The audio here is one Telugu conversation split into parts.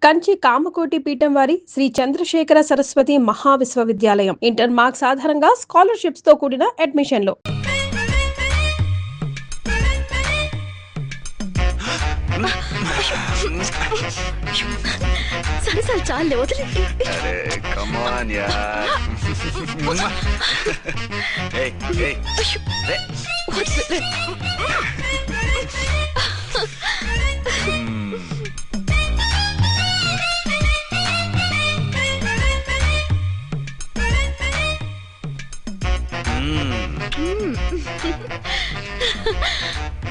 కంచి కామకోటి పీఠం వారి శ్రీ చంద్రశేఖర సరస్వతి మహావిశ్వవిద్యాలయం ఇంటర్ మార్క్స్ ఆధారంగా స్కాలర్షిప్స్ తో కూడిన అడ్మిషన్లు. సరే సరే చాలే వదిలేండి. అరే కమ్ ఆన్ యార్. ఏయ్ ఏయ్ రే వదిలే.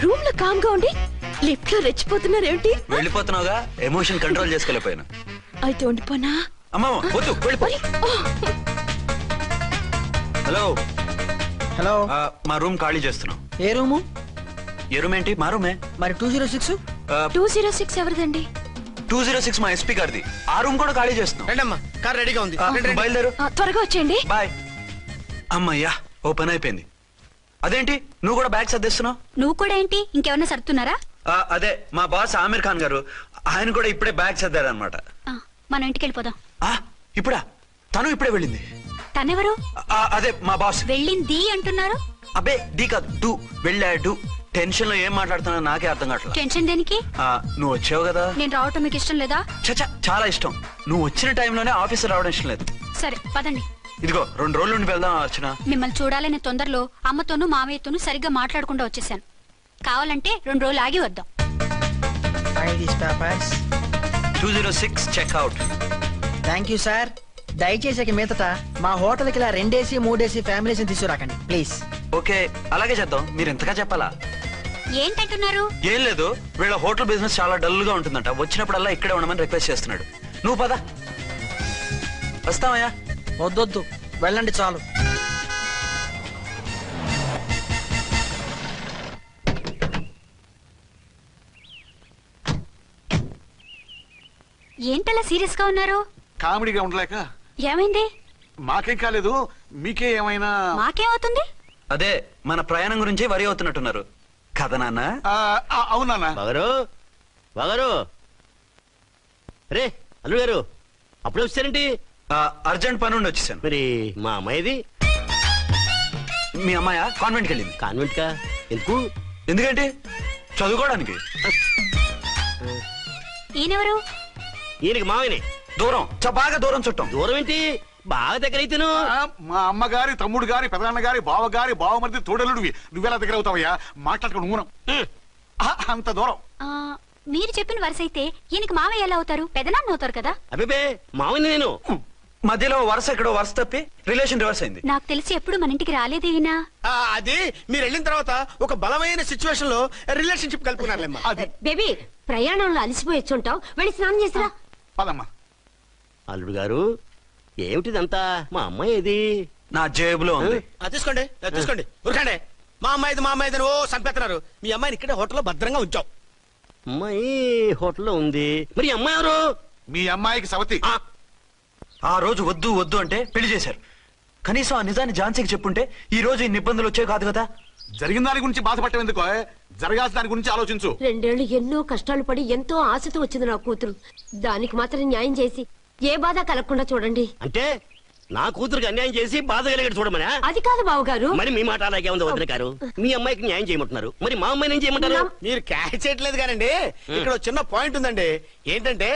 రూమ్ లో కామ్ గా ఉండి లిఫ్ట్ లో రెచ్చిపోతున్నారేంటి? వెళ్ళిపోతున్నావుగా, ఎమోషన్ కంట్రోల్ చేసుకోలేకపోయినా. అయితే ఉండిపోనా? అమ్మా వద్దు, వెళ్ళిపో. హలో హలో, మా రూమ్ ఖాళీ చేస్తున్నాం. ఏ రూము? ఏ రూమ్ ఏంటి? మా రూమే. మరి 206? 206 ఎవరిదండి? 206 మా ఎస్పీ గారిది. ఆ రూమ్ కూడా ఖాళీ చేస్తున్నాం. రండమ్మా, కార్ రెడీగా ఉంది. బయలుదేరు. త్వరగా వచ్చేయండి. బాయ్. అమ్మయ్యా, ఓ పని అయిపోయింది. అదేంటి నువ్వు కూడా బ్యాగ్ సర్దేస్తున్నావు? నువ్వు కూడా ఏంటి, ఇంకేమన్నా సర్దుతున్నారా? అదే మా బాస్ ఆమీర్ ఖాన్ గారు, ఆయన కూడా ఇప్పుడే బ్యాగ్ సర్దారనమాట. మనం ఇంటికి వెళ్ళిపోదాం. ఇప్పుడా? తను ఇప్పుడే వెళ్ళింది. తనెవరు? అదే మా బాస్. వెళ్ళింది అంటున్నారు. అబ్బే డీ కాదు, డూ. వెళ్ళాడు. టెన్షన్ లో ఏం మాట్లాడుతున్నా నాకే అర్థం కావట్లేదు. టెన్షన్ దేనికి? నువ్వు వచ్చావు కదా. నేను రావటం మీకు ఇష్టం లేదా? చచ్చా, చాలా ఇష్టం. నువ్వు వచ్చిన టైంలోనే ఆఫీసర్ రావడం ఇష్టం లేదు. సరే పదండి. ఇదిగో 2 రోజుల నుండి వెళ్దాం అర్చన. మిమ్మల్ని చూడాలనే తొందరలో అమ్మతోనూ మామయ్యతోనూ సరిగ్గా మాట్లాడకుండా వచ్చేసాను. కావాలంటే 2 రోజులు ఆగి వద్దాం. 206 చెక్అవుట్. Thank you sir. దయచేసి మీదట మా హోటల్కి ఇలా 2 AC 3 AC ఫ్యామిలీస్ తీసుకురాకండి ప్లీజ్. ఓకే, అలాగే చేద్దాం. మీరు ఎంతగా చెప్పాలా? ఏంటంటున్నారు? ఏం లేదు, వీళ్ళ హోటల్ బిజినెస్ చాలా డల్ గా ఉంటుందంట. వచ్చినప్పుడల్లా ఇక్కడే ఉండమని రిక్వెస్ట్ చేస్తున్నాడు. నువ్వు పద. వస్తావయ్యా? వద్దొద్దు, వెళ్ళండి చాలు. ఏంటలా సీరియస్ గా ఉన్నారు? కామెడీగా ఉండలేక. ఏమైంది? మాకేం కాలేదు, మీకే ఏమైనా? మాకేమవుతుంది? అదే మన ప్రయాణం గురించి వరి అవుతున్నట్టున్నారు కదా నాన్న? అవునా బాగారు రే అల్లు గారు, అప్పుడే వచ్చారేంటి? అర్జెంట్ పని ఉండి వచ్చేసాను. మరి మా అమ్మాయిది? మీ అమ్మాయ కాన్వెంట్కి వెళ్ళింది. కాన్వెంట్ కా? ఎందుకు? ఎందుకంటే చదువుకోవడానికి. ఈయనెవరు? ఈయనకి మామయ్యనే. దూరం, బాగా దూరం చుట్టాం. దూరం ఏంటి, బాగా దగ్గర అయితేను. మా అమ్మగారి తమ్ముడు గారి పెదనాన్న గారి బావగారి బావమరిది తోడలుడివి. నువ్వెలా దగ్గర అవుతావయ్యా? మాట్లాడుకుని ఊనం అంత దూరం. మీరు చెప్పిన వరుస అయితే ఈయనకి మామయ్య ఎలా అవుతారు? పెదనాన్న అవుతారు కదా. అబ్బే మామయ్య నేను. మధ్యలో వరుస ఎక్కడో వరుస తప్పి రిలేషన్ రివర్స్ అయింది. నాకు తెలిసి ఎప్పుడు మన ఇంటికి రాలేదు ఈయన. అది మీరు వెళ్ళిన తర్వాత ఒక బలమైన సిచ్యువేషన్ లో రిలేషన్షిప్ కలుపుకున్నారులేమ్మా. అది బేబీ, ప్రయాణంలో అలసిపోయి వచ్చుంటావు, వెళ్ళి స్నానం చేసిరా. పదమ్మా. అల్లుడు గారు, ఏమిటిదంతా? మా అమ్మాయి ఏది? నా జేబులో ఉంది. తీసుకోండి తీసుకోండి, ఉరకండి. మా అమ్మాయిది ఓ సంపెత్తనారు. మీ అమ్మాయిని ఇక్కడే హోటల్లో భద్రంగా ఉంచావు. అమ్మాయి హోటల్లో ఉంది. మరి అమ్మాయి ఎవరు? మీ అమ్మాయికి సవతి. ఆ రోజు వద్దు వద్దు అంటే పెళ్లి చేశారు. కనీసం ఆ నిజాన్ని ఝాన్సీకి చెప్పుంటే ఈ రోజు ఇన్ని ఇబ్బందులు వచ్చే కాదు కదా. జరిగిన దాని గురించి బాధపడటం ఎందుకో, జరగాల్సిన దాని గురించి ఆలోచించు. 2 ఏళ్లు ఎన్నో కష్టాలు పడి ఎంతో ఆశతో వచ్చింది నా కూతురు. దానికి మాత్రం న్యాయం చేసి ఏ బాధ కలగకుండా చూడండి. అంటే నా కూతురికి అన్యాయం చేసి బాధ కలిగేది చూడమనా? అది కాదు బావగారు. మరి మీ మాట అలాగే ఉంది వదిన గారు. మీ అమ్మాయికి న్యాయం చేయమంటున్నారు, మరి మా అమ్మాయిని ఏం చేయమంటారు? మీరు క్యాచ్ చేయట్లేదు కానండి, ఇక్కడ చిన్న పాయింట్ ఉందండి. ఏంటంటే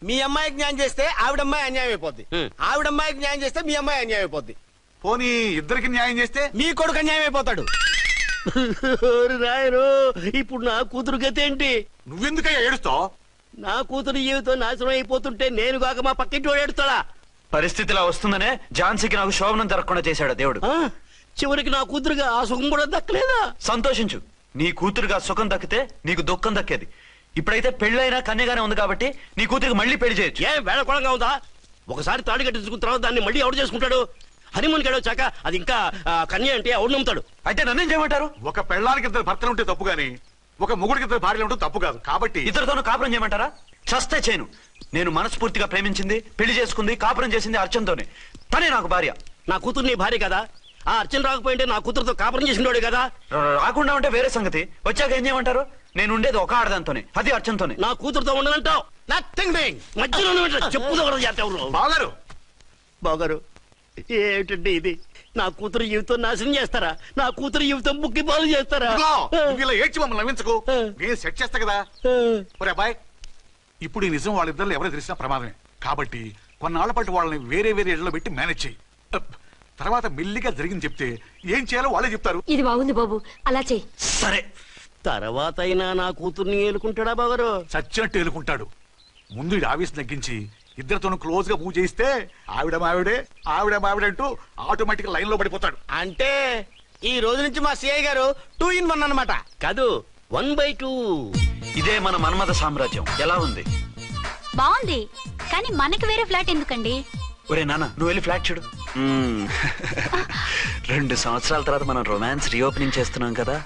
మీ అమ్మాయికి న్యాయం చేస్తే ఆవిడమ్మాయి అన్యాయం అయిపోద్ది, ఆవిడమ్మాయికి న్యాయం చేస్తే మీ అమ్మాయి అన్యాయం అయిపోద్ది. పోనీ ఇద్దరికి న్యాయం చేస్తే మీ కొడుకు అన్యాయం అయిపోతాడు. రాయరు, ఇప్పుడు నా కూతురు గతి ఏంటి? నువ్వెందుకయ్యా ఏడుస్తావు? నా కూతురు జీవితం నాశనం అయిపోతుంటే నేను కాక మా పక్కింటి వాడు ఏడుస్తాడా? పరిస్థితిలా వస్తుందనే ఝాన్సీకి నాకు శోభనం జరగకుండా చేశాడు దేవుడు. చివరికి నా కూతురుగా ఆ సుఖం కూడా దక్కలేదా? సంతోషించు, నీ కూతురుగా సుఖం దక్కితే నీకు దుఃఖం దక్కేది. ఇప్పుడైతే పెళ్ళైనా కన్యగానే ఉంది కాబట్టి నీ కూతురికి మళ్ళీ పెళ్లి చేయొచ్చు. ఏం వేళకోళంగా ఉందా? ఒకసారి తాడి కట్టించుకున్న తర్వాత దాన్ని మళ్ళీ ఎవడు చేసుకుంటాడు? హనీమూన్ గడ వచ్చాక అది ఇంకా కన్య అంటే ఎవడు నమ్ముతాడు? అయితే నన్నేం చేయమంటారు? ఒక పెళ్ళానికి 2 భర్తలు ఉంటే తప్పు గాని ఒక మొగుడికి 2 భార్యలు ఉంటే తప్పు కాదు. కాబట్టి ఇద్దరితోనూ కాపురం చేయమంటారా? చస్తే చేయను. నేను మనస్ఫూర్తిగా ప్రేమించింది, పెళ్లి చేసుకుంది, కాపురం చేసింది అర్చనతోనే. తనే నాకు భార్య. నా కూతురు నీ భార్య కదా? ఆ అర్చన రాకపోయింటే నా కూతురుతో కాపురం చేసినోడే కదా. రాకుండా ఉంటే వేరే సంగతి. వచ్చాక ఏం చేయమంటారు? నేను ఉండేది ఒక ఆడదాంతోనే, అది అర్చనతోనే. నా కూతురుతో ఉండనంటావు. Nothing doing. మధ్యలో చెప్పుదో కూడా చేస్తావు. బావగారు బాగారు ఏమిటండి ఇది? నా కూతురు జీవితం నాశనం చేస్తారా? నా కూతురు జీవితం బుక్కి పాలు చేస్తారా? ఇదిగో, నువ్వు ఇలా ఏడ్చి మమ్మల్ని నవ్వించకు. నేను సెట్ చేస్తా కదా. ఒరే అబ్బాయి, ఇప్పుడు ఈ నిజం వాళ్ళిద్దరు ఎవరో తెలిసినా ప్రమాదమే. కాబట్టి కొన్నాళ్ల పాటు వాళ్ళని వేరే వేరే ఇళ్లలో పెట్టి మేనేజ్ చేయి. తర్వాత మెల్లిగా జరిగింది చెప్తే ఏం చేయాలో వాళ్ళే చెప్తారు. ఇది బాగుంది బాబు, అలా చెయ్యి. సరే, తర్వాత అయినా నా కూతుర్ని ఏలుకుంటాడా బాగారు? చచ్చినట్టు ఏలుకుంటాడు. ముందు ఈ ఆవేశం తగ్గించి ఇద్దరితోనూ క్లోజ్ గా మూవ్ చేయిస్తే ఆవిడ మావిడే ఆవిడ మావిడే అంటూ ఆటోమేటిక్ లైన్ లో పడిపోతాడు. అంటే ఈ రోజు నుంచి మా సిఐ గారు 2 in 1 అన్నమాట. కాదు, 1/2. ఇదే మన మన్మథ సామ్రాజ్యం. ఎలా ఉంది? బాగుంది, కానీ మనకి వేరే ఫ్లాట్ ఎందుకండి? ఒరే నాన్న, నువ్వు వెళ్ళి ఫ్లాట్ చూడు. 2 సంవత్సరాల తర్వాత మనం రొమాన్స్ రీఓపెనింగ్ చేస్తున్నాం కదా.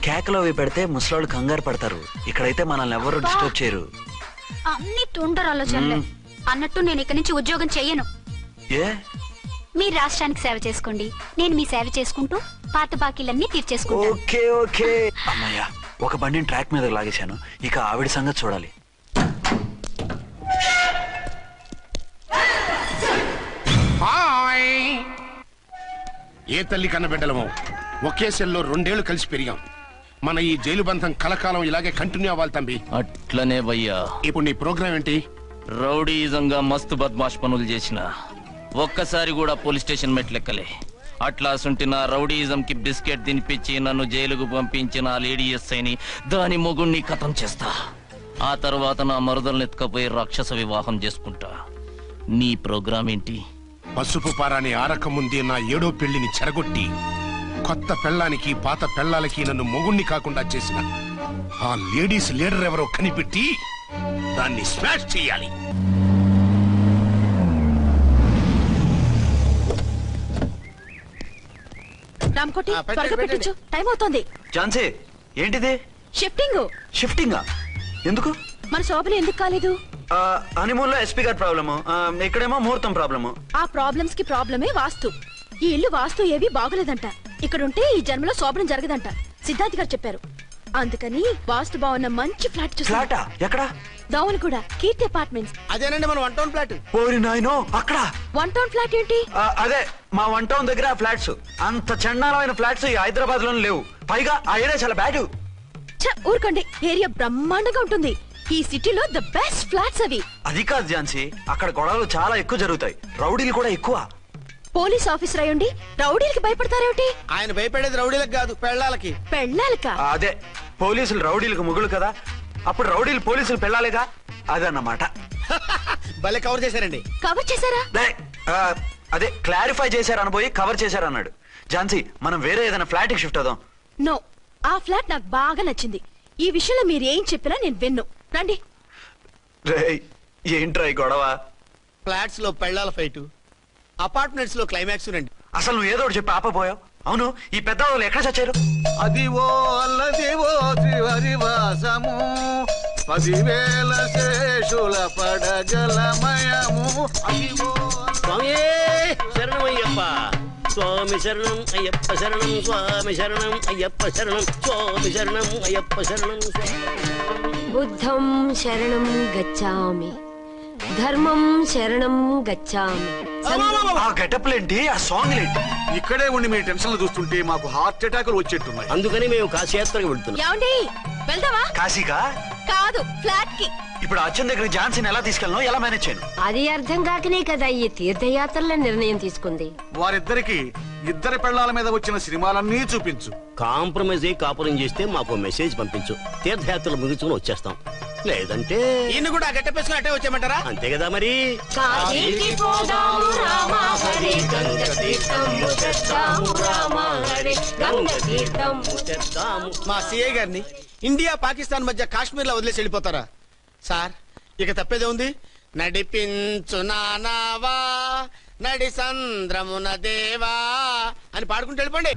కేకలో అవి పెడితే ముసలాళ్ళు కంగారు పడతారు. ఇక్కడైతే మనల్ని ఎవరు డిస్టర్బ్ చేయరు. అన్ని తొందర ఆలోచనలే. అన్నట్టు నేను ఇక్కడి నుంచి ఉద్యోగం చెయ్యను. ఏ? మీరు రాష్ట్రానికి సేవ చేసుకోండి, నేను మీ సేవ చేసుకుంటూ పాత బాకీలన్నీ తీర్చేసుకుంటాను. Okay okay. అమ్మయ్యా, ఒక బండిని ట్రాక్ మీద లాగేశాను. ఇక ఆవిడ సంగతి చూడాలి. ఏ తల్లి కన్న బిడ్డలమో ఒకే సెల్లో 2 ఏళ్లు కలిసి పెరిగాం. మన ఈ జైలు బంధం కలకాలం ఇలాగే కంటిన్యూ అవ్వాలి తంబి. అట్లనే భయ్యా. ఇప్పుడు నీ ప్రోగ్రామ్ ఏంటి? రౌడీజంగా మస్తు బద్మాష్ పనులు చేసిన ఒక్కసారి కూడా పోలీస్ స్టేషన్ మెట్లెక్కలే. అట్లా సుంటి నా రౌడీజం కి బిస్కెట్ తినిపించి నన్ను జైలుకు పంపించిన లేడీ ఎస్ఐని దాని మొగుణ్ణి కథం చేస్తా. ఆ తర్వాత నా మరుదల్ని ఎత్తుకపోయి రాక్షస వివాహం చేసుకుంటా. నీ ప్రోగ్రామ్ ఏంటి? పసుపు పారాని ఆరక ముందే నా 7వ పెళ్లిని చెరగొట్టి కొత్త పెళ్ళానికి పాత పెళ్ళాలకి నన్ను మొగుణ్ణి కాకుండా చేసిన ఆ లేడీస్ లీడర్ ఎవరో కనిపెట్టి దాన్ని స్మాష్ చేయాలి. రామకోటి, పెట్టండి, త్వరగా పెట్టండి. పెట్టించు, టైం అవుతోంది. ఝాన్సీ, ఏంటిది? షిఫ్టింగ్. షిఫ్టింగా? ఎందుకు? మన శోభన ఎందుకు కాలేదు? హనీమూన్ లో ఎస్పీ గారి ప్రాబ్లము, ఇక్కడేమో ముహూర్తం ప్రాబ్లము. ఆ ప్రాబ్లమ్స్ కి ప్రాబ్లమే వాస్తు. ఈ ఇల్లు వాస్తు ఏవి బాగోలేదంట. ఇక్కడుంటే ఈ జన్మలో శోభనం జరగదంట సిద్ధార్థ్ గారు చెప్పారు. అందుకని వాస్తు బాగున్న మంచి ఫ్లాట్ చూసా. ఫ్లాటా? ఎక్కడ? దౌన్ కూడా కీర్తి అపార్ట్మెంట్స్. అదేనండి మన 1 town ఫ్లాట్. ఓరి నాయనో, అక్కడ 1 town ఫ్లాట్ ఏంటి? అదే మా 1 town దగ్గర ఫ్లాట్స్. అంత చండాలమైన ఫ్లాట్స్ ఈ హైదరాబాద్ లో లేవు. పైగా ఆ ఏరియా చాలా బ్యాడ్. ఊరుకోండి, ఏరియా బ్రహ్మాండంగా ఉంటుంది. ఈ సిటీలో ద బెస్ట్ ఫ్లాట్స్ అవి. అది కాదు ఝాన్సీ, అక్కడ గొడవలు చాలా ఎక్కువ జరుగుతాయి, రౌడీలు కూడా ఎక్కువ. పోలీస్ ఆఫీసర్ అయ్యుండి రౌడీలకి భయపడతారేమిటి? ఆయన భయపడేది రౌడీలకు కాదు, పెళ్ళాలకి. పెళ్ళాలక? అదే, పోలీసులు రౌడీలకు మొగులు కదా, అప్పుడు రౌడీలు పోలీసులు పెళ్ళాలిగా, అదన్నమాట. భలే కవర్ చేశారండి. కవర్ చేశారా? అదే క్లారిఫై చేశారు పోయి కవర్ చేశారు అన్నాడు. ఝాన్సీ, మనం వేరే ఏదైనా ఫ్లాట్ కి షిఫ్ట్ అవుదాం. నో, ఆ ఫ్లాట్ నాకు బాగా నచ్చింది. ఈ విషయంలో మీరు ఏం చెప్పినా నేను విన్ను. రండి. ఏంట్రా ఈ గొడవ? ఫ్లాట్స్ లో పెళ్ళాల ఫైట్, అపార్ట్మెంట్స్ లో క్లైమాక్స్ రండి. అసలు నువ్వు ఏదో ఒకటి చెప్పి ఆపపోయావు. అవును, ఈ పెద్ద వాళ్ళు ఎక్కడ చచ్చారు? అదివో అల్లదివో త్రివరివాసము 10,000 శేషుల పడగలమయము. అదివో స్వామి శరణం అయ్యప్ప, స్వామి శరణం అయ్యప్ప శరణం, స్వామి శరణం అయ్యప్ప శరణం, స్వామి శరణం అయ్యప్ప శరణం. బుద్ధం శరణం గచ్చామి, ధర్మం శరణం గచ్చామి. ఆ గెటప్లేంటి, ఆ సాంగ్ ఏంటి? ఇక్కడే ఉండి మీ టెన్షన్లు చూస్తుంటే మాకు హార్ట్ అటాకులు వచ్చేట్టున్నాయి. అందుకని మేము కాశీయాత్రకు వెళ్తున్నాం. ఏమండి, వెళ్దామా? కాశీకా? కాదు, ఫ్లాట్ కి. ఇప్పుడు అచ్చన్ దగ్గర ఝాన్సీని ఎలా తీసుకెళ్ళను, ఎలా మేనేజ్ చేయను? అది అర్థం కాకనే కదా ఈ తీర్థయాత్రల నిర్ణయం తీసుకుంది. వారిద్దరికి ఇద్దరి పెళ్ళాల మీద వచ్చిన సినిమాలన్నీ చూపించు. కాంప్రమైజ్ అయ్యి కాపురం చేస్తే మాకు మెసేజ్ పంపించు, తీర్థయాత్రలు ముగించుకుని వచ్చేస్తాం. లేదంటే ఈయన కూడా గట్టపేసుకుని అట్టే వచ్చేయమంటారా? అంతే కదా మరి. కాశీకి పోదాము రామా హరి, గంగ తీర్థము తెద్దాము రామా హరి, గంగ తీర్థము తెద్దాము. మా సిఐ గారిని ఇండియా పాకిస్తాన్ మధ్య కాశ్మీర్ లో వదిలేసి వెళ్ళిపోతారా సార్? ఇక తప్పేదే ఉంది. నడిపించు నానావా నడి సంద్రమున దేవా అని పాడుకుంటూ వెళ్ళిపోండి.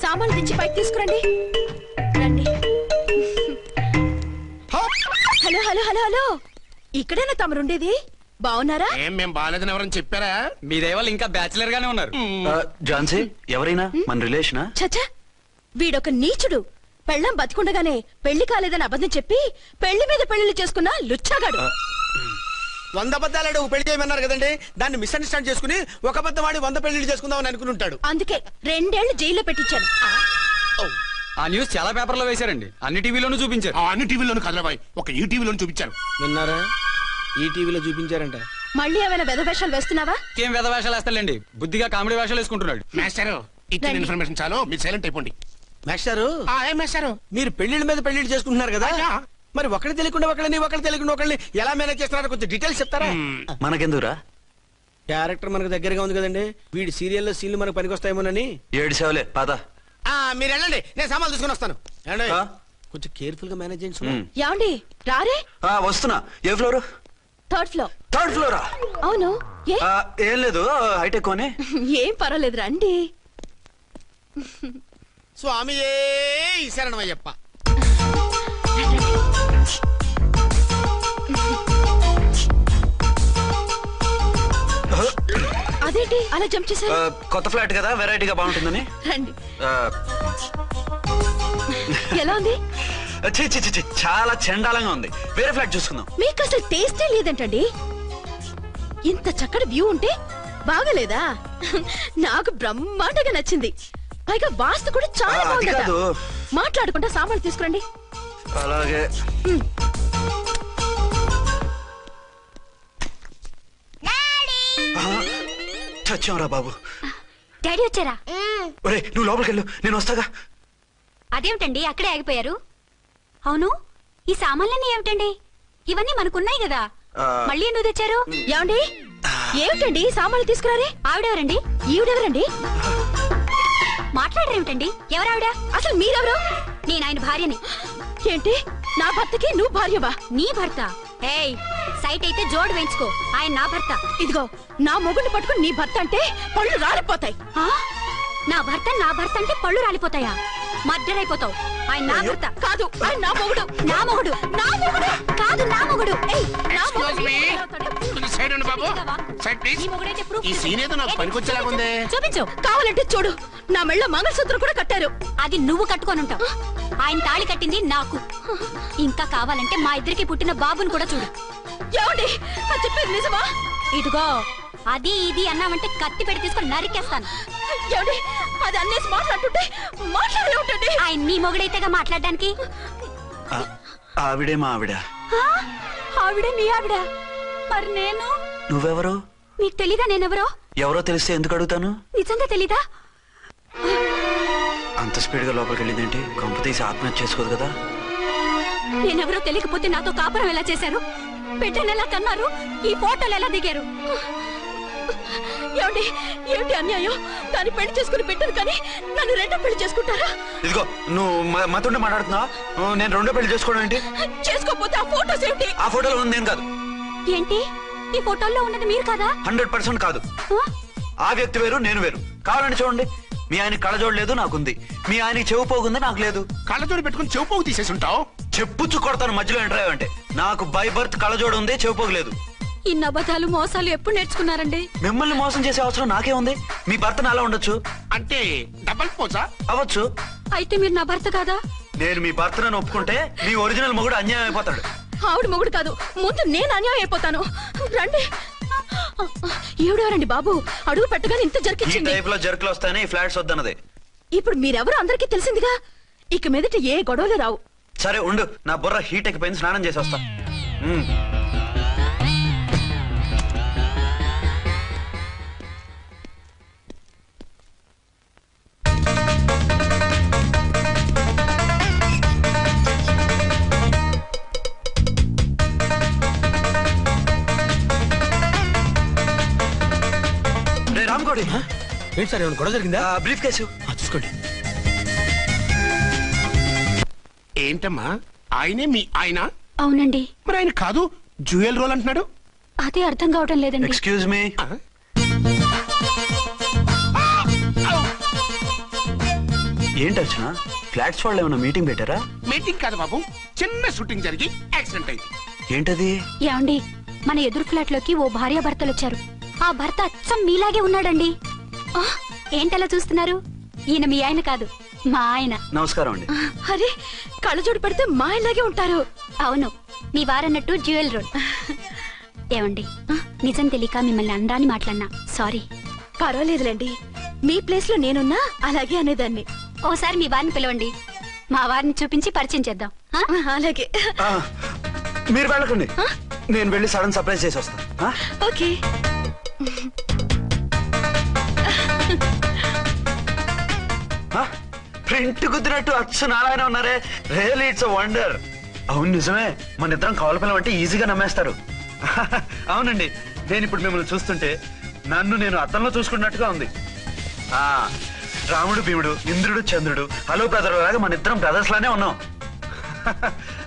సామాన్లు తెచ్చి పైకి తీసుకురండి. రండి. హలో హలో హలో హలో, ఇక్కడేనా తమరుండేది? బాగున్నారా? ఏం మేం బాగాలేదని ఎవరని చెప్పారా? మీ దయవల్ల ఇంకా బ్యాచిలర్ గానే ఉన్నారు. ఝాన్సీ ఎవరైనా మన రిలేషనా? చచ్చా, వీడొక నీచుడు. పెళ్ళం బతికుండగానే పెళ్లి కాలేదని అబద్ధం చెప్పి పెళ్లి మీద పెళ్లిళ్ళు చేసుకున్న లుచ్చాగాడు. 100 అబద్ధాలు పెళ్లి చేయమన్నారు కదండి, దాన్ని మిస్అండర్స్టాండ్ చేసుకుని ఒక అబద్ధం వాడి 100 పెళ్లిళ్ళు చేసుకుందామని అనుకుని ఉంటాడు. అందుకే 2 ఏళ్లు జైల్లో పెట్టించాను. ఆ న్యూస్ చాలా పేపర్లో వేశారండి, అన్ని టీవీలోనూ చూపించారు. అన్ని టీవీలోను కదలబాయ్, ఒక ఈ టీవీలోను చూపించారు. విన్నారా? ఈ టీవీలో చూపించారంట. మళ్ళీ ఏమైనా వెధవేషాలు వేస్తున్నావా? ఏం వేద వేషాలు వేస్తాడండి, బుద్ధిగా కామెడీ వేషాలు వేసుకుంటున్నాడు. మాస్టారు ఇచ్చిన రండి. ఇన్ఫర్మేషన్ చాలు, మీరు సైలెంట్ అయిపోండి. మాస్టారు, ఏం మాస్టారు? మీరు పెళ్లిళ్ళ మీద పెళ్లిళ్ళు చేసుకుంటున్నారు కదా, అయ్యా. మరి ఒకళ్ళు తెలియకుండా ఒకళ్ళని తెలియకుండా ఒకళ్ళని ఎలా మేనేజ్ చేస్తున్నారో కొంచెం డీటెయిల్స్ చెప్తారా? మనకెందుకురా? క్యారెక్టర్ మనకు దగ్గరగా ఉంది కదండి, వీడి సీరియల్లో సీన్లు మనకు పనికొస్తాయేమోనని. 7 సేవలే పద. మీరు వెళ్ళండి, నేను సామాన్లు తీసుకుని వస్తాను. ఏమండి? ఆ? కొంచెం కేర్ఫుల్ గా మేనేజ్ చేయండి సుమా. ఏమండి రారే? వస్తున్నా. ఏ ఫ్లోర్? 3rd floor. 3rd ఫ్లోరా? అవును. ఏ? ఏం లేదు, హైటెక్ అని. ఏం పర్వాలేదు రండి. స్వామియే శరణమయ్యప్ప. అదేంటి అలా జంప్ చేశారు? కొత్త ఫ్లాట్ కదా, వెరైటీగా బాగుంటుందని. రండి. ఆ, ఎలా ఉంది? ఛీ, ఛీ, ఛీ, ఛీ, చాలా చండాలంగా ఉంది. వేరే ఫ్లాట్ చూసుకుందాం. మీకు అసలు టేస్టే లేదంటండి. ఇంత చక్కటి వ్యూ ఉంటే బాగలేదా? నాకు బ్రహ్మాండంగా నచ్చింది. పైగా వాస్తు కూడా చాలా అది బాగుందట. కాదు. మాట్లాడుకుంటా సామాన్లు తీసుకురండి. అలాగే. చచ్చాంరా బాబు. డాడీ వచ్చారా? ఒరే నువ్వు లోపలికి వెళ్ళు, నేను వస్తాగా. అదేమిటండి అక్కడే ఆగిపోయారు? అవును, ఈ సామాన్లన్నీ ఏమిటండి? ఇవన్నీ మనకున్నాయి కదా, మళ్ళీ ఎందుకు తెచ్చారు? ఏమండి ఏమిటండి సామాన్లు తీసుకురారే? ఆవిడెవరండి? ఈవిడెవరండి? మాట్లాడరేమిటండి? ఎవరావిడ? అసలు మీరెవరు? నేను ఆయన భార్యని. ఏంటి నా భర్తకి నువ్వు భార్యవా? నీ భర్త? ఏయ్, సైట్ అయితే జోడు వేయించుకో, ఆయన నా భర్త. ఇదిగో నా మొగుడిని పట్టుకుని నీ భర్త అంటే పళ్ళు రాలిపోతాయి. ఆ? నా భర్త అంటే పళ్ళు రాలిపోతాయా? మర్డర్ అయిపోతావు. ఆయన నా భర్త కాదు, ఆయన నా మొగుడు. నా మొగుడు కాదు, నా మొగుడు. ఏయ్, నా Excuse me. కొంచెం సైడ్ ఉండు బాబు. Side please. ఈ మొగుడైతే proof ఈ సీన్ ఏదో నాకు చూపించు. పనికొచ్చేలాగుందే. చూపించు. కావాలంటే చూడు, నా మెళ్ళ మంగళసూత్రం కూడా కట్టారు. అది నువ్వు కట్టుకొని ఉంటావు. ఆయన తాళి కట్టింది నాకు. ఇంకా కావాలంటే మా ఇద్దరికి పుట్టిన బాబుని కూడా చూడు. ఏమండి అది చెప్పేది నిజమా? ఇదిగో అది ఇది అన్నావంటే కత్తి పెట్టి తీసుకొని నరికేస్తాను. ఏమండి అది అన్నేసి మాట్లాడుతుంటే మాట్లాడే ఉంటుంది. ఆయన నీ మొగుడైతేగా మాట్లాడడానికి. ఆవిడే మా ఆవిడ. ఆ? ఆవిడే మీ ఆవిడ? మరి నేను? నువ్వెవరు? మీకు తెలీదా నేనెవరో? ఎవరో తెలిస్తే ఎందుకు అడుగుతాను? నిజంగా తెలీదా? అంత స్పీడ్ గా లోపలికి వెళ్ళిందేంటి? కొంప తీసి ఆత్మహత్య చేసుకోదు కదా. నేనెవరో తెలియకపోతే నాతో కాపురం ఎలా చేశారు? బిడ్డను ఎలా కన్నారు? ఈ ఫోటోలు ఎలా దిగారు? ఏమండి ఏమిటి అన్యాయం? దాన్ని పెళ్లి చేసుకుని పెట్టాను కానీ నన్ను రెండో పెళ్లి చేసుకుంటారా? ఇదిగో నువ్వు మాతోనే మాట్లాడుతున్నావా? నేను రెండో పెళ్లి చేసుకోవడం ఏంటి? చేసుకోకపోతే ఆ ఫోటోస్ ఏమిటి? ఆ ఫోటోలో ఉంది నేను కాదు. ఏంటి ఈ ఫోటోల్లో ఉన్నది మీరు కాదా? 100% కాదు. ఆ? ఆ వ్యక్తి వేరు, నేను వేరు. కావాలంటే చూడండి, మీ ఆయనకి కళ్ళజోడు లేదు, నాకుంది. మీ ఆయనకి చెవు పోగుంది, నాకు లేదు. కళ్ళజోడు పెట్టుకుని చెవు పోగు తీసేసి ఉంటావు. చెప్పుచ్చు కొడతాను మధ్యలో ఎంటర్ అంటే. నాకు బై బర్త్ కళ్ళజోడు ఉంది, చెవు పోగు లేదు. ఈ అబద్ధాలు మోసాలు ఎప్పుడు నేర్చుకున్నారండి? మిమ్మల్ని మోసం చేసే అవసరం నాకే ఉంది. మీ భర్తను అలా ఉండొచ్చు. అంటే డబల్ పోజా? అవ్వచ్చు. అయితే మీరు నా భర్త కాదా? నేను మీ భర్తను ఒప్పుకుంటే మీ ఒరిజినల్ మొగుడు అన్యాయం అయిపోతాడు. ఆవిడ మొగుడు కాదు, ముందు నేను అన్యాయం అయిపోతాను. రండి. ఈవిడెవరండి బాబు? అడుగు పెట్టగానే ఇంత ఈ జరికిచ్చింది. టైప్ లో జర్కులు వస్తాయని ఈ ఫ్లాట్స్ వద్దన్నది. ఇప్పుడు మీరెవరో అందరికీ తెలిసిందిగా, ఇక మీదట ఏ గొడవలు రావు. సరే ఉండు, నా బుర్ర హీట్ ఎక్కిపోయింది, స్నానం చేసి వస్తా. రామ్కోడి ఏంటి సార్, ఏమైనా గొడవ జరిగిందా? బ్రీఫ్ కేసు చూసుకోండి. ఏంటమ్మా ఆయనే మీ ఆయన? అవునండి. మరి ఆయన కాదు జ్యువెల్ రోల్ అంటున్నాడు. అదే అర్థం కావటం లేదండి. Excuse me. ఏంటి అర్చన, ఫ్లాట్స్ వాళ్ళు ఏమైనా మీటింగ్ పెట్టారా? మీటింగ్ కాదు బాబు, చిన్న షూటింగ్ జరిగి యాక్సిడెంట్ అయింది. ఏంటది? ఏమండి మన ఎదురు ఫ్లాట్ లోకి ఓ భార్య భర్తలు వచ్చారు. ఆ భర్త అచ్చం మీలాగే ఉన్నాడండి. ఏంటలా చూస్తున్నారు? ఈయన మీ ఆయన కాదు, మా ఆయన. నమస్కారం అండి. అరే కళ్ళజోడు పెడితే మా ఇలాగే ఉంటారు. అవును, మీ వారన్నట్టు జ్యువెల్ రోడ్. ఏమండి, నిజం తెలియక మిమ్మల్ని అందాన్ని మాట్లాడినా సారీ. పర్వాలేదులేండి, మీ ప్లేస్ లో నేనున్నా అలాగే అనేదాన్ని. ఓసారి మీ వారిని పిలవండి, మా వారిని చూపించి పరిచయం చేద్దాం. అలాగే. మీరు వెళ్ళకండి, నేను వెళ్ళి సడన్ సర్ప్రైజ్ చేసి వస్తాను. ఓకే. ప్రింట్ కుదిరినట్టు అచ్చు నారాయణ ఉన్నారే. Really it's a wonder. అవును నిజమే, మన ఇద్దరం కవల పిల్లం అంటే ఈజీగా నమ్మేస్తారు. అవునండి, నేను ఇప్పుడు మిమ్మల్ని చూస్తుంటే నన్ను నేను అద్దంలో చూసుకున్నట్టుగా ఉంది. రాముడు భీముడు, ఇంద్రుడు చంద్రుడు, హలో బ్రదర్ లాగా మన ఇద్దరం బ్రదర్స్ లానే ఉన్నాం.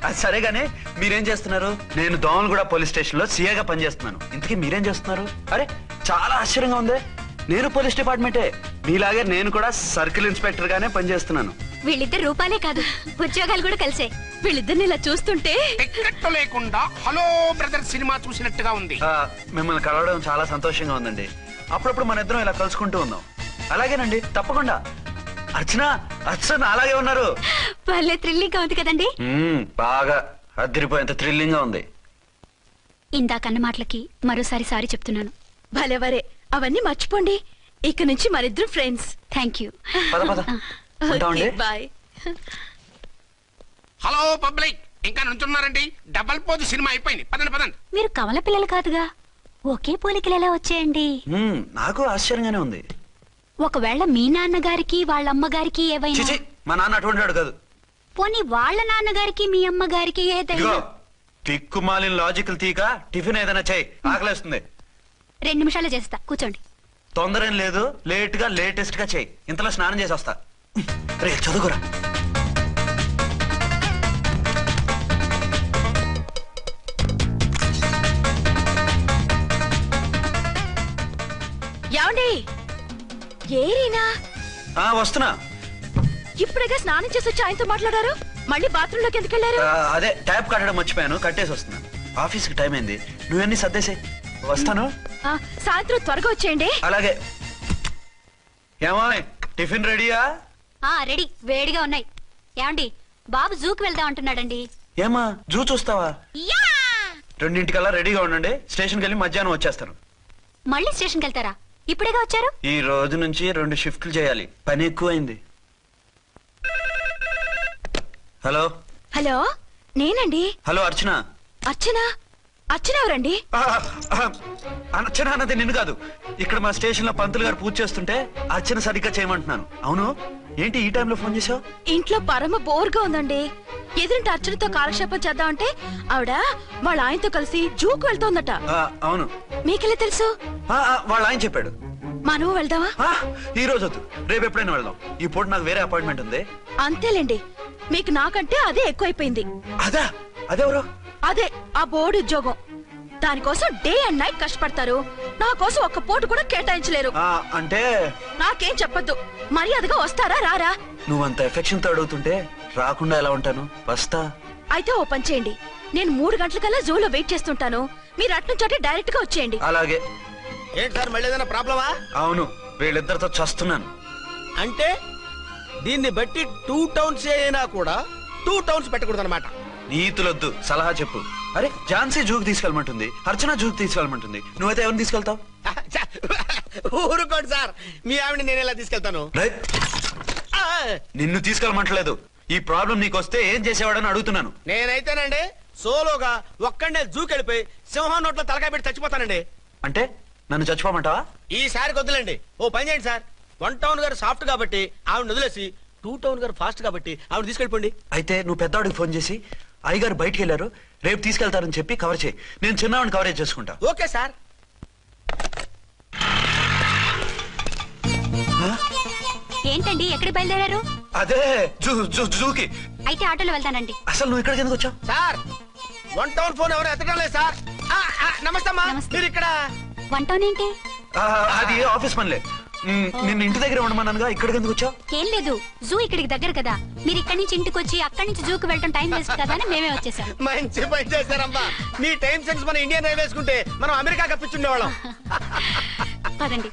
అది సరేగానే మీరేం చేస్తున్నారు? నేను దోమలగూడ పోలీస్ స్టేషన్ లో సీఏగా పనిచేస్తున్నాను. ఇంతకీ మీరేం చేస్తున్నారు? అరే చాలా ఆశ్చర్యంగా ఉంది. నేను పోలీస్ డిపార్ట్మెంటే, మీలాగే నేను కూడా సర్కిల్ ఇన్స్పెక్టర్ గానే పనిచేస్తున్నాను. వీళ్ళిద్దరు రూపాలే కాదు, ఉద్యోగాలు కూడా కలిసే. వీళ్ళిద్దరిని ఇలా చూస్తుంటే టికెట్ లేకుండా హలో బ్రదర్ సినిమా చూసినట్టుగా ఉంది. మిమ్మల్ని కలవడం చాలా సంతోషంగా ఉందండి. అప్పుడప్పుడు మన ఇద్దరం ఇలా కలుసుకుంటూ ఉందాం. అలాగేనండి, తప్పకుండా. అర్చన అర్చన అలాగే ఉన్నారు. వాళ్ళే థ్రిల్లింగ్ గా ఉంది కదండి. బాగా అదిరిపోయేంత థ్రిల్లింగ్ గా ఉంది. ఇందాకన్న మాటలకి మరోసారి సారీ చెప్తున్నాను. భలేవరే, అవన్నీ మర్చిపోండి. ఇక నుంచి మరిద్దరు friends. Thank you. Bye. Hello public, ఇంకా నుంచున్నారండి? డబల్ పోజు సినిమా అయిపోయింది, పదండి పదండి. మీరు కమల పిల్లలు కాదుగా, ఒకే పోలికలు ఎలా వచ్చాయండి? నాకు ఆశ్చర్యంగానే ఉంది. ఒకవేళ మీ నాన్నగారికి వాళ్ళ అమ్మగారికి ఏవైనా? మా నాన్న అటువంటి వాడు కాదు. పోనీ వాళ్ళ నాన్నగారికి మీ అమ్మగారికి ఏదైనా? తిక్కుమాలిన లాజికల్ తీక టిఫిన్ ఏదైనా చేయి, ఆకలేస్తుంది. 2 నిమిషాలు చేస్తా, కూర్చోండి. తొందర ఏం లేదు, లేట్ గా లేటెస్ట్ గా చేయి. ఇంతలో స్నానం చేసి వస్తా. రే చదువుకురా. ఏమండి? ఏరీనా? వస్తున్నా. ఇప్పుడేగా స్నానం చేసి వచ్చి ఆయనతో మాట్లాడారు, మళ్ళీ బాత్రూమ్ లోకి ఎందుకు వెళ్ళారు? అదే ట్యాప్ కట్టడం మర్చిపోయాను, కట్టేసి వస్తున్నాను. ఆఫీస్ కి టైం అయింది, నువ్వన్నీ సర్దేసే. వస్తాను. సాయంత్రం త్వరగా వచ్చేయండి. అలాగే. ఏమో టిఫిన్ రెడీయా? రెడీ, వేడిగా ఉన్నాయి. ఏమండి, బాబు జూకి వెళ్దాం అంటున్నాడండి. ఏమా జూ చూస్తావా? 2:00కల్లా రెడీగా ఉండండి, స్టేషన్కి వెళ్ళి మధ్యాహ్నం వచ్చేస్తాను. మళ్ళీ స్టేషన్కి వెళ్తారా? ఇప్పుడేగా వచ్చారు. ఈ రోజు నుంచి 2 షిఫ్ట్లు చేయాలి, పని ఎక్కువైంది. హలో. హలో, నేనండి. హలో అర్చన. అర్చన? అర్చన ఎవరండి? అర్చన అన్నది నిన్ను కాదు. ఇక్కడ మా స్టేషన్ లో పంతులు గారు పూజ చేస్తుంటే అర్చన సరిగ్గా చేయమంటున్నాను. అవును, ఏంటి ఈ టైంలో ఫోన్ చేసావు? ఇంట్లో పరమ బోర్గా ఉందండి. ఎదురింటి అర్చనతో కాలక్షేపం చేద్దామంటే ఆవిడ వాళ్ళ ఆయనతో కలిసి జూకు వెళ్తోందట. అవును. మీకెళ్ళి తెలుసు? వాళ్ళ ఆయన చెప్పాడు. మనం వెళ్దామా? ఈ రోజు వద్దు, రేపు ఎప్పుడైనా వెళ్దాం. ఈ పూట నాకు వేరే అపాయింట్మెంట్ ఉంది. అంతేలేండి, మీకు నాకంటే అదే ఎక్కువైపోయింది. అదా? అదెవరు? అదే ఆ బోర్డు ఉద్యోగం. దానికోసం డే అండ్ నైట్ కష్టపడతారు, నా కోసం ఒక్క పూట కూడా కేటాయించలేరు. అంటే నాకేం చెప్పొద్దు, మర్యాదగా వస్తారా రారా? నువ్వంత ఎఫెక్షన్ తో అడుగుతుంటే రాకుండా ఎలా ఉంటాను, వస్తా. అయితే ఓ పని చేయండి, నేను 3 గంటలకల్లా జూలో వెయిట్ చేస్తుంటాను, మీరు అట్నుంచి డైరెక్ట్ గా వచ్చేయండి. అలాగే. ఏంటి సార్, మళ్ళీ ఏదైనా ప్రాబ్లమా? అవును, వీళ్ళిద్దరితో చస్తున్నాను. అంటే దీన్ని బట్టి 2 టౌన్స్ అయినా కూడా 2 టౌన్స్ పెట్టకూడదు అనమాట. నీతులొద్దు, సలహా చెప్పు. అరే ఝాన్సీ జూకి తీసుకెళ్ళమంటుంది, అర్చన జూకి తీసుకెళ్ళమంటుంది, నువ్వైతే ఎవరిని తీసుకెళ్తావు? ఊరుకోండి సార్, మీ ఆవిడ నేను ఎలా తీసుకెళ్తాను? నిన్ను తీసుకెళ్ళమంటలేదు. ఈ ప్రాబ్లం నీకొస్తే ఏం చేసేవాడని అడుగుతున్నాను. నేనైతేనండి సోలోగా ఒక్కడే జూకెళ్ళిపోయి సింహం నోట్లో తలకాయ పెట్టి చచ్చిపోతానండి. అంటే నన్ను చచ్చిపోమంటావా? ఈసారి వద్దులేండి, ఓ పని చేయండి సార్. 1 టౌన్ గారు సాఫ్ట్ కాబట్టి ఆవిడ వదిలేసి 2 టౌన్ గారు ఫాస్ట్ కాబట్టి ఆవిడ తీసుకెళ్ళిపోండి. అయితే నువ్వు పెద్దవాడికి ఫోన్ చేసి అయ్యగారు బయటికి వెళ్ళారు, రేపు తీసుకెళ్తారని చెప్పి కవర్ చేయి. నేను చిన్నవాడిని కవరేజ్ చేసుకుంటా. Okay sir. ఏంటండి, ఎక్కడికి బయలుదేరారు? అదే జూకి. అయితే ఆటోలో వెళ్తానండి. అసలు నువ్వు ఇక్కడికి ఎందుకు వచ్చావు? సార్ 1 టౌన్ ఫోన్ ఎవరు ఎత్తడం లేదు సార్. నమస్తే అమ్మా. మీరు ఇక్కడ 1 టౌన్ ఏంటి? అది ఆఫీస్ పనిలే. నిన్ను ఇంటి దగ్గర ఉండమన్నానుగా ఇక్కడికి ఎందుకు వచ్చావు? ఏం లేదు, జూ ఇక్కడికి దగ్గర కదా, మీరు ఇక్కడి నుంచి ఇంటికి వచ్చి అక్కడి నుంచి జూకి వెళ్ళడం టైం వేస్ట్ కదా అని మేమే వచ్చేసాం. మంచి పని చేశారమ్మా. మీ టైం సెన్స్ మన ఇండియన్ రైల్వేస్ కుంటే మనం అమెరికా కప్పించుండేవాళ్ళం. పదండి.